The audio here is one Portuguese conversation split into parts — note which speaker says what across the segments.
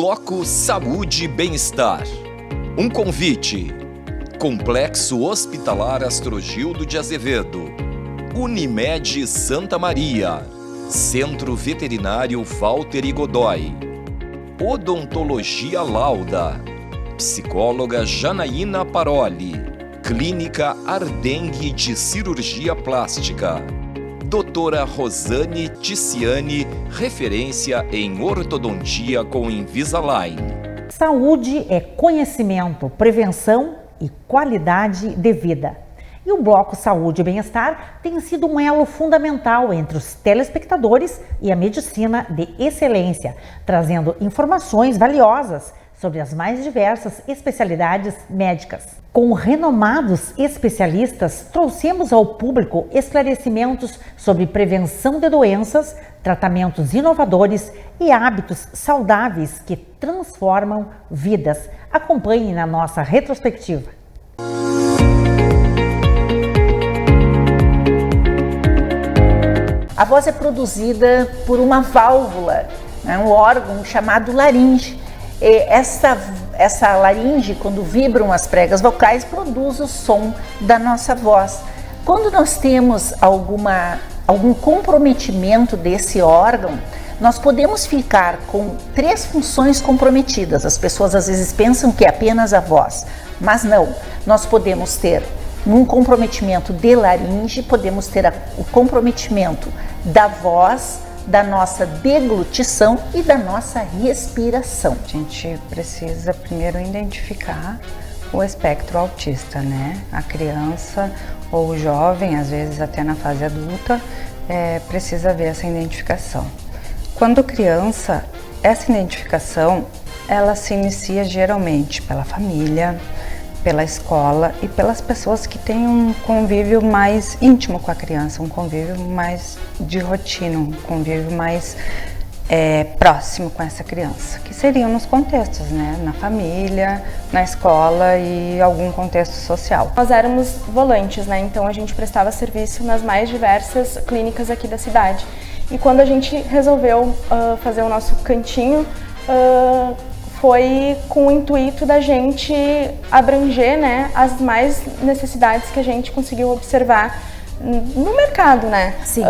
Speaker 1: Bloco Saúde e Bem-Estar. Um convite. Complexo Hospitalar Astrogildo de Azevedo. Unimed Santa Maria. Centro Veterinário Walter Godoy. Odontologia Lauda. Psicóloga Janaína Paroli. Clínica Ardengue de Cirurgia Plástica. Doutora Rosane Ticiani, referência em ortodontia com Invisalign.
Speaker 2: Saúde é conhecimento, prevenção e qualidade de vida. E o Bloco Saúde e Bem-Estar tem sido um elo fundamental entre os telespectadores e a medicina de excelência, trazendo informações valiosas sobre as mais diversas especialidades médicas. Com renomados especialistas, trouxemos ao público esclarecimentos sobre prevenção de doenças, tratamentos inovadores e hábitos saudáveis que transformam vidas. Acompanhe na nossa retrospectiva.
Speaker 3: A voz é produzida por uma válvula, um órgão chamado laringe. Essa laringe, quando vibram as pregas vocais, produz o som da nossa voz. Quando nós temos algum comprometimento desse órgão, nós podemos ficar com 3 funções comprometidas. As pessoas às vezes pensam que é apenas a voz, mas não. Nós podemos ter um comprometimento de laringe, podemos ter o comprometimento da voz, da nossa deglutição e da nossa respiração.
Speaker 4: A gente precisa primeiro identificar o espectro autista, né? A criança ou o jovem, às vezes até na fase adulta, precisa ver essa identificação. Quando criança, essa identificação, ela se inicia geralmente pela família, pela escola e pelas pessoas que têm um convívio mais íntimo com a criança, um convívio mais de rotina, um convívio mais próximo com essa criança, que seriam nos contextos, né? Na família, na escola e algum contexto social.
Speaker 5: Nós éramos volantes, né? Então a gente prestava serviço nas mais diversas clínicas aqui da cidade. E quando a gente resolveu fazer o nosso cantinho, foi com o intuito da gente abranger, né, as mais necessidades que a gente conseguiu observar no mercado, né?
Speaker 2: Sim.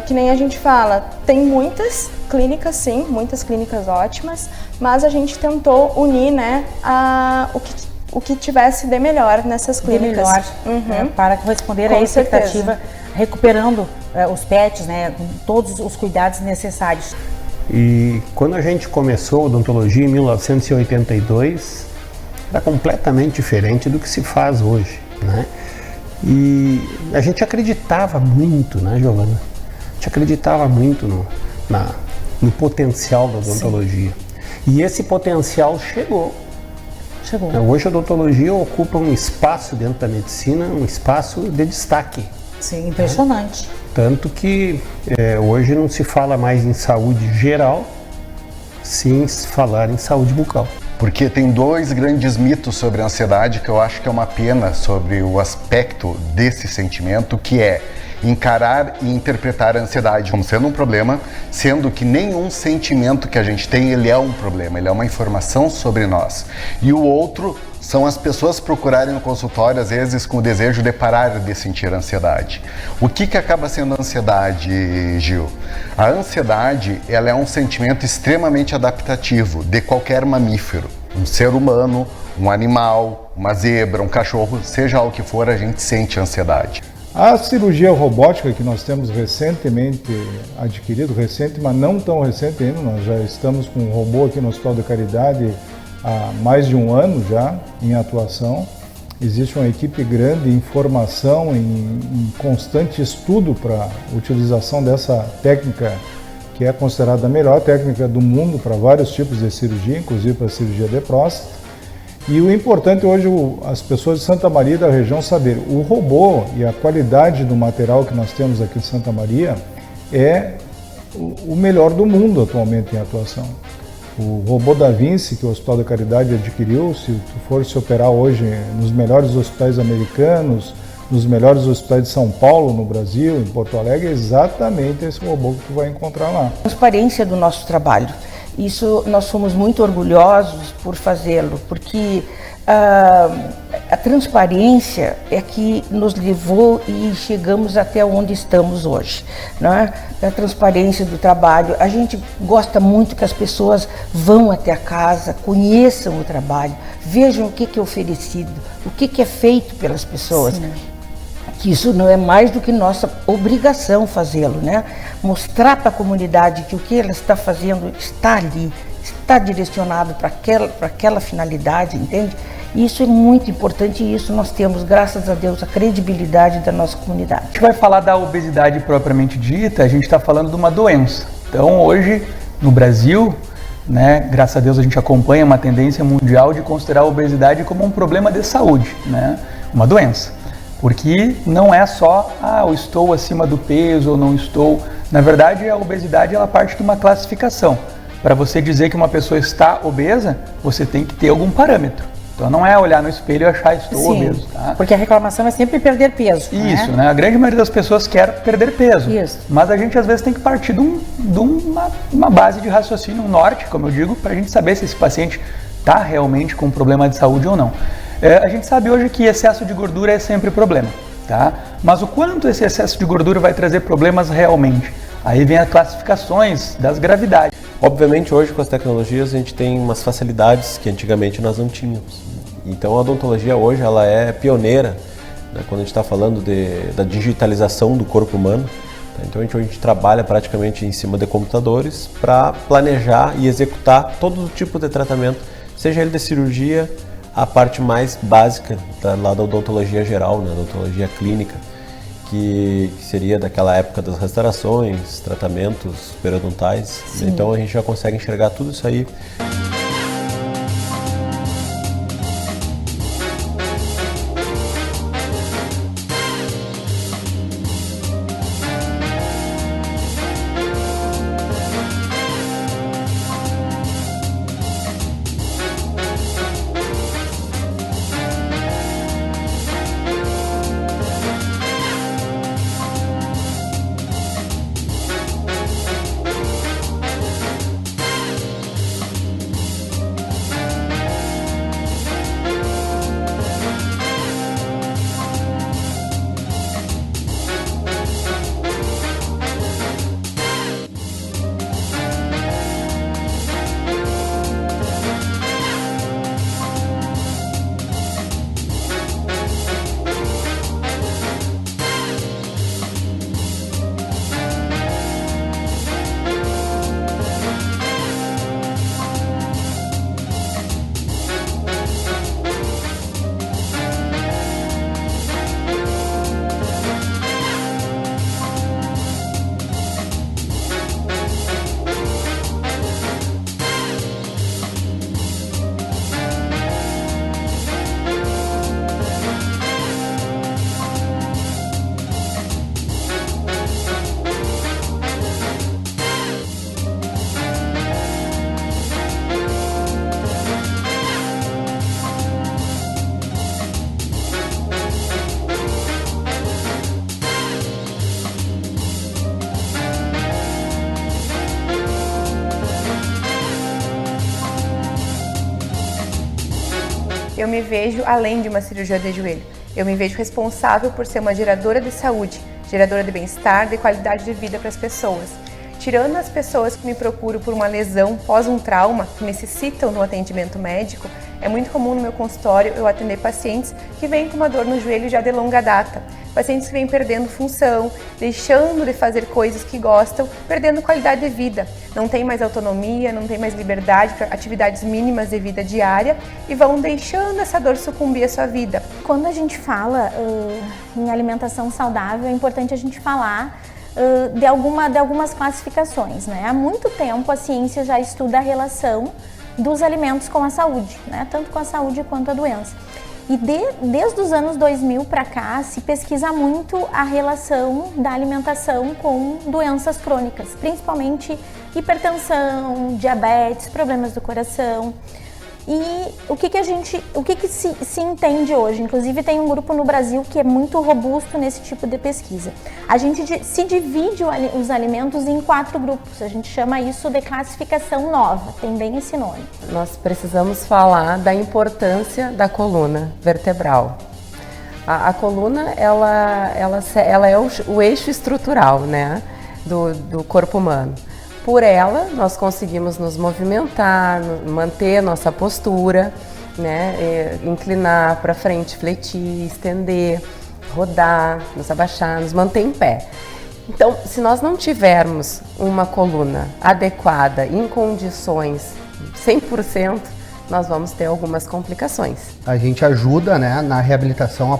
Speaker 5: Que nem a gente fala, tem muitas clínicas, sim, muitas clínicas ótimas, mas a gente tentou unir, né, o que tivesse de melhor nessas clínicas.
Speaker 2: De melhor, para corresponder à expectativa, recuperando os pets, né, com todos os cuidados necessários.
Speaker 6: E quando a gente começou a odontologia em 1982, era completamente diferente do que se faz hoje, né? E a gente acreditava muito, né, Giovana? A gente acreditava muito no potencial da odontologia. Sim. E esse potencial chegou. Hoje a odontologia ocupa um espaço dentro da medicina, um espaço de destaque.
Speaker 2: Sim, impressionante.
Speaker 6: Né? Tanto que hoje não se fala mais em saúde geral, sim falar em saúde bucal.
Speaker 7: Porque tem 2 grandes mitos sobre a ansiedade que eu acho que é uma pena sobre o aspecto desse sentimento, que é encarar e interpretar a ansiedade como sendo um problema, sendo que nenhum sentimento que a gente tem, ele é um problema, ele é uma informação sobre nós. E o outro são as pessoas procurarem no consultório, às vezes, com o desejo de parar de sentir ansiedade. O que acaba sendo a ansiedade, Gil? A ansiedade, ela é um sentimento extremamente adaptativo de qualquer mamífero. Um ser humano, um animal, uma zebra, um cachorro, seja o que for, a gente sente ansiedade.
Speaker 8: A cirurgia robótica que nós temos recentemente adquirido, mas não tão recente ainda, nós já estamos com um robô aqui no Hospital da Caridade há mais de um ano já em atuação. Existe uma equipe grande em formação, em constante estudo para a utilização dessa técnica, que é considerada a melhor técnica do mundo para vários tipos de cirurgia, inclusive para a cirurgia de próstata. E o importante hoje, as pessoas de Santa Maria da região saberem, o robô e a qualidade do material que nós temos aqui de Santa Maria é o melhor do mundo atualmente em atuação. O robô Da Vinci, que o Hospital da Caridade adquiriu, se tu for se operar hoje nos melhores hospitais americanos, nos melhores hospitais de São Paulo, no Brasil, em Porto Alegre, é exatamente esse robô que tu vai encontrar lá.
Speaker 3: Transparência do nosso trabalho.
Speaker 9: Isso nós somos muito orgulhosos por fazê-lo, porque a transparência é que nos levou e chegamos até onde estamos hoje, né? A transparência do trabalho. A gente gosta muito que as pessoas vão até a casa, conheçam o trabalho, vejam o que é oferecido, o que é feito pelas pessoas. Sim. Que isso não é mais do que nossa obrigação fazê-lo, né? Mostrar para a comunidade que o que ela está fazendo está ali, está direcionado para aquela finalidade, entende? Isso é muito importante e isso nós temos, graças a Deus, a credibilidade da nossa comunidade.
Speaker 10: A gente vai falar da obesidade propriamente dita, a gente está falando de uma doença. Então hoje, no Brasil, né, graças a Deus a gente acompanha uma tendência mundial de considerar a obesidade como um problema de saúde, né? Uma doença. Porque não é só, eu estou acima do peso ou não estou. Na verdade, a obesidade ela parte de uma classificação. Para você dizer que uma pessoa está obesa, você tem que ter algum parâmetro. Então não é olhar no espelho e achar estou obeso. Tá?
Speaker 2: Porque a reclamação é sempre perder peso.
Speaker 10: Isso, né? A grande maioria das pessoas quer perder peso.
Speaker 2: Isso.
Speaker 10: Mas a gente às vezes tem que partir de uma base de raciocínio, um norte, como eu digo, para a gente saber se esse paciente está realmente com um problema de saúde ou não. A gente sabe hoje que excesso de gordura é sempre problema, tá? Mas o quanto esse excesso de gordura vai trazer problemas realmente? Aí vem as classificações das gravidades.
Speaker 11: Obviamente hoje com as tecnologias a gente tem umas facilidades que antigamente nós não tínhamos. Então a odontologia hoje ela é pioneira, né, quando a gente está falando da digitalização do corpo humano. Tá? Então a gente trabalha praticamente em cima de computadores para planejar e executar todo o tipo de tratamento, seja ele de cirurgia, a parte mais básica lá da odontologia geral, né, da odontologia clínica, que seria daquela época das restaurações, tratamentos periodontais. Sim. Então a gente já consegue enxergar tudo isso aí.
Speaker 12: Eu me vejo além de uma cirurgia de joelho. Eu me vejo responsável por ser uma geradora de saúde, geradora de bem-estar, de qualidade de vida para as pessoas. Tirando as pessoas que me procuram por uma lesão pós um trauma, que necessitam de um atendimento médico, é muito comum no meu consultório eu atender pacientes que vêm com uma dor no joelho já de longa data. Pacientes que vêm perdendo função, deixando de fazer coisas que gostam, perdendo qualidade de vida. Não tem mais autonomia, não tem mais liberdade para atividades mínimas de vida diária e vão deixando essa dor sucumbir à sua vida.
Speaker 13: Quando a gente fala em alimentação saudável, é importante a gente falar de algumas classificações, né? Há muito tempo a ciência já estuda a relação dos alimentos com a saúde, né? Tanto com a saúde quanto a doença. E desde os anos 2000 para cá se pesquisa muito a relação da alimentação com doenças crônicas, principalmente hipertensão, diabetes, problemas do coração. E o que se entende hoje? Inclusive tem um grupo no Brasil que é muito robusto nesse tipo de pesquisa. A gente se divide os alimentos em 4 grupos, a gente chama isso de classificação nova, tem bem esse nome.
Speaker 14: Nós precisamos falar da importância da coluna vertebral. A coluna, ela é o eixo estrutural, né, do corpo humano. Por ela, nós conseguimos nos movimentar, manter nossa postura, né? Inclinar para frente, fletir, estender, rodar, nos abaixar, nos manter em pé. Então, se nós não tivermos uma coluna adequada, em condições 100%, nós vamos ter algumas complicações.
Speaker 15: A gente ajuda, né, na reabilitação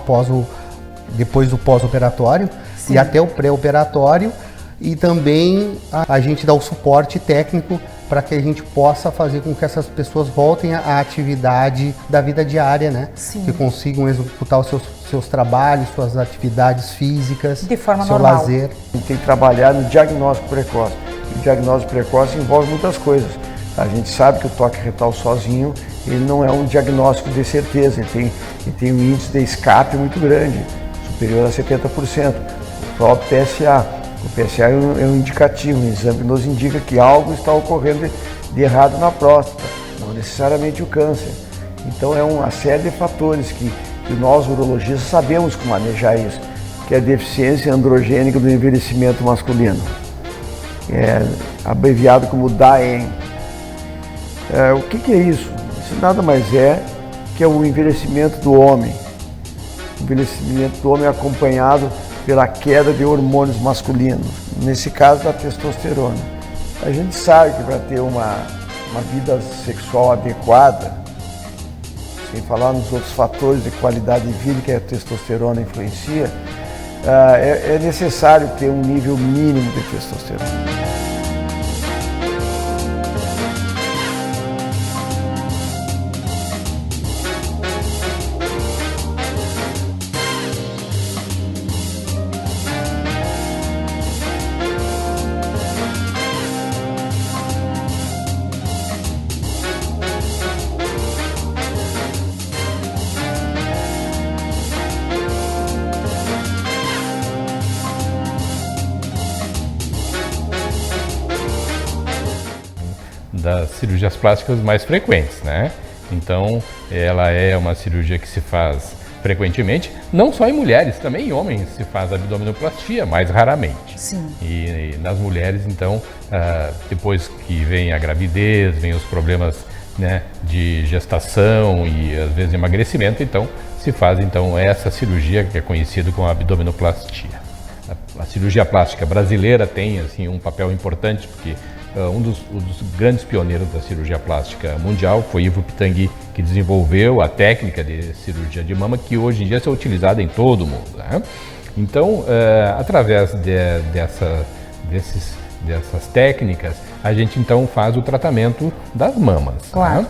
Speaker 15: depois do pós-operatório e até o pré-operatório. E também a gente dá o suporte técnico para que a gente possa fazer com que essas pessoas voltem à atividade da vida diária, né?
Speaker 2: Sim.
Speaker 15: Que consigam executar os seus trabalhos, suas atividades físicas,
Speaker 2: de forma
Speaker 15: seu
Speaker 2: normal.
Speaker 15: lazer.
Speaker 16: A gente tem que trabalhar no diagnóstico precoce. O diagnóstico precoce envolve muitas coisas. A gente sabe que o toque retal sozinho, ele não é um diagnóstico de certeza, ele tem um índice de escape muito grande, superior a 70%. O próprio PSA. O PSA é um indicativo, um exame que nos indica que algo está ocorrendo de errado na próstata, não necessariamente o câncer. Então é uma série de fatores que nós urologistas sabemos como manejar isso, que é a deficiência androgênica do envelhecimento masculino, é abreviado como DAEM. O que é isso? Isso nada mais é que é o envelhecimento do homem. O envelhecimento do homem é acompanhado pela queda de hormônios masculinos, nesse caso da testosterona. A gente sabe que para ter uma vida sexual adequada, sem falar nos outros fatores de qualidade de vida que a testosterona influencia, é necessário ter um nível mínimo de testosterona.
Speaker 17: Das cirurgias plásticas mais frequentes, né? Então, ela é uma cirurgia que se faz frequentemente, não só em mulheres, também em homens se faz abdominoplastia, mais raramente.
Speaker 2: Sim.
Speaker 17: E nas mulheres, então, depois que vem a gravidez, vem os problemas, né, de gestação e às vezes emagrecimento, então se faz então essa cirurgia que é conhecida como abdominoplastia. A cirurgia plástica brasileira tem assim um papel importante porque um dos grandes pioneiros da cirurgia plástica mundial foi Ivo Pitangui, que desenvolveu a técnica de cirurgia de mama, que hoje em dia é utilizada em todo o mundo, né? Então, através dessas técnicas, a gente então faz o tratamento das mamas.
Speaker 2: Claro.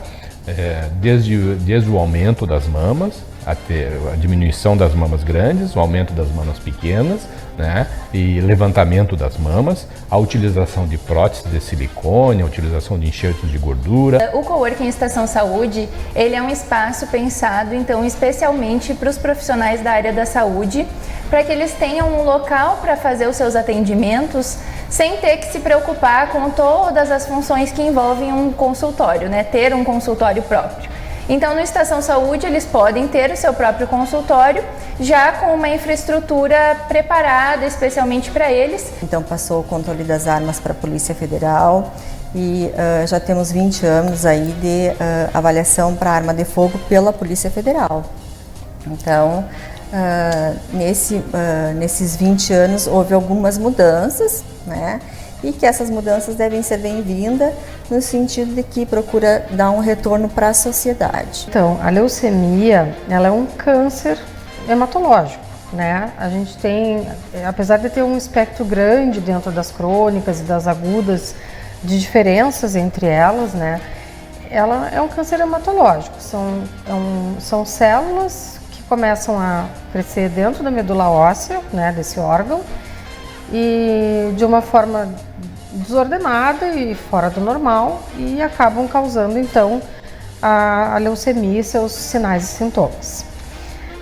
Speaker 17: Né? Desde o aumento das mamas, até a diminuição das mamas grandes, o aumento das mamas pequenas, né? E levantamento das mamas, a utilização de próteses de silicone, a utilização de enxertos de gordura.
Speaker 18: O Coworking Estação Saúde, ele é um espaço pensado então especialmente para os profissionais da área da saúde, para que eles tenham um local para fazer os seus atendimentos sem ter que se preocupar com todas as funções que envolvem um consultório, né? Ter um consultório próprio. Então, no Estação Saúde, eles podem ter o seu próprio consultório, já com uma infraestrutura preparada especialmente para eles.
Speaker 4: Então, passou o controle das armas para a Polícia Federal e já temos 20 anos aí de avaliação para arma de fogo pela Polícia Federal. Então, nesses 20 anos houve algumas mudanças, né? E que essas mudanças devem ser bem-vindas no sentido de que procura dar um retorno para a sociedade.
Speaker 19: Então, a leucemia, ela é um câncer hematológico, né? A gente tem, apesar de ter um espectro grande dentro das crônicas e das agudas, de diferenças entre elas, né? Ela é um câncer hematológico, são células que começam a crescer dentro da medula óssea, né, desse órgão, e de uma forma desordenada e fora do normal e acabam causando então a leucemia e seus sinais e sintomas.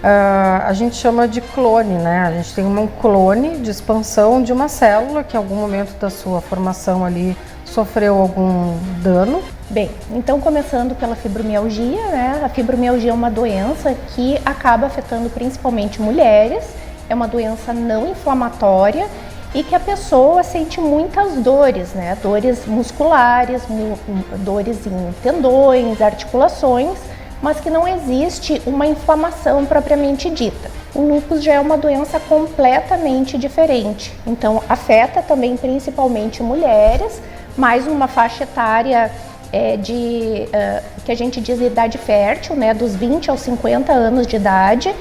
Speaker 19: A gente chama de clone, né? A gente tem um clone de expansão de uma célula que em algum momento da sua formação ali sofreu algum dano.
Speaker 13: Bem, então começando pela fibromialgia, né? A fibromialgia é uma doença que acaba afetando principalmente mulheres, é uma doença não inflamatória e que a pessoa sente muitas dores, né? Dores musculares, dores em tendões, articulações, mas que não existe uma inflamação propriamente dita. O lúpus já é uma doença completamente diferente, então afeta também principalmente mulheres, mais uma faixa etária que a gente diz idade fértil, né, dos 20 aos 50 anos de idade,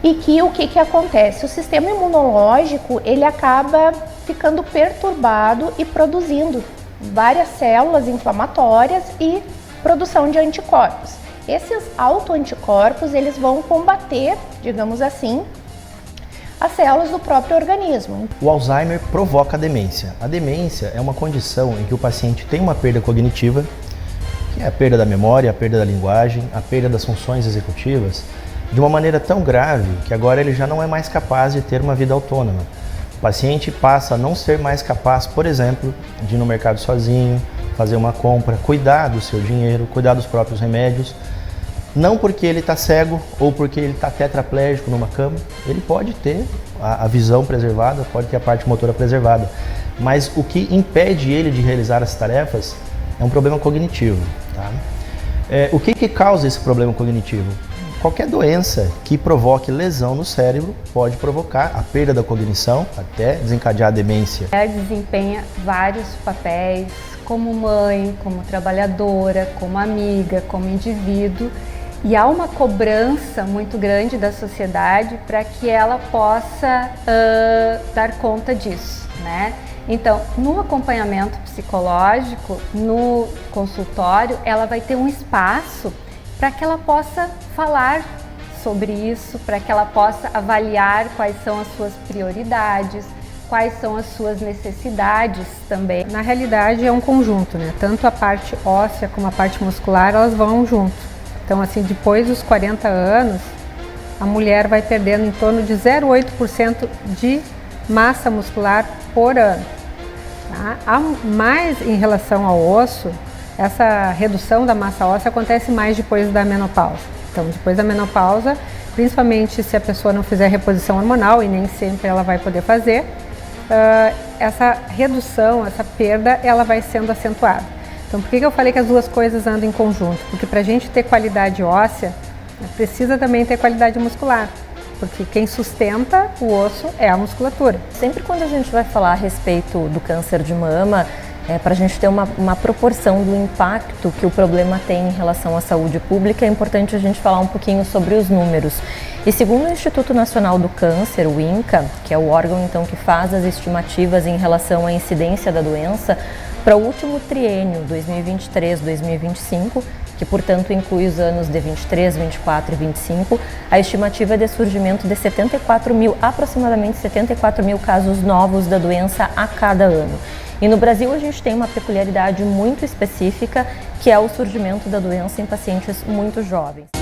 Speaker 13: e que o que acontece? O sistema imunológico ele acaba ficando perturbado e produzindo várias células inflamatórias e produção de anticorpos. Esses autoanticorpos eles vão combater, digamos assim, as células do próprio organismo.
Speaker 20: O Alzheimer provoca a demência. A demência é uma condição em que o paciente tem uma perda cognitiva, que é a perda da memória, a perda da linguagem, a perda das funções executivas, de uma maneira tão grave que agora ele já não é mais capaz de ter uma vida autônoma. O paciente passa a não ser mais capaz, por exemplo, de ir no mercado sozinho, fazer uma compra, cuidar do seu dinheiro, cuidar dos próprios remédios. Não porque ele está cego ou porque ele está tetraplégico numa cama, ele pode ter a visão preservada, pode ter a parte motora preservada, mas o que impede ele de realizar as tarefas é um problema cognitivo. Tá? O que causa esse problema cognitivo? Qualquer doença que provoque lesão no cérebro pode provocar a perda da cognição até desencadear a demência.
Speaker 21: Ela desempenha vários papéis, como mãe, como trabalhadora, como amiga, como indivíduo. E há uma cobrança muito grande da sociedade para que ela possa dar conta disso, né? Então, no acompanhamento psicológico, no consultório, ela vai ter um espaço para que ela possa falar sobre isso, para que ela possa avaliar quais são as suas prioridades, quais são as suas necessidades também.
Speaker 19: Na realidade é um conjunto, né? Tanto a parte óssea como a parte muscular, elas vão junto. Então, assim, depois dos 40 anos, a mulher vai perdendo em torno de 0,8% de massa muscular por ano. Tá? Mais em relação ao osso, essa redução da massa óssea acontece mais depois da menopausa. Então, depois da menopausa, principalmente se a pessoa não fizer reposição hormonal, e nem sempre ela vai poder fazer, essa redução, essa perda, ela vai sendo acentuada. Então, por que eu falei que as duas coisas andam em conjunto? Porque para a gente ter qualidade óssea, precisa também ter qualidade muscular. Porque quem sustenta o osso é a musculatura.
Speaker 22: Sempre quando a gente vai falar a respeito do câncer de mama, para a gente ter uma proporção do impacto que o problema tem em relação à saúde pública, é importante a gente falar um pouquinho sobre os números. E segundo o Instituto Nacional do Câncer, o INCA, que é o órgão então que faz as estimativas em relação à incidência da doença, para o último triênio 2023-2025, que portanto inclui os anos de 23, 24 e 25, a estimativa é de surgimento de aproximadamente 74 mil casos novos da doença a cada ano. E no Brasil a gente tem uma peculiaridade muito específica, que é o surgimento da doença em pacientes muito jovens.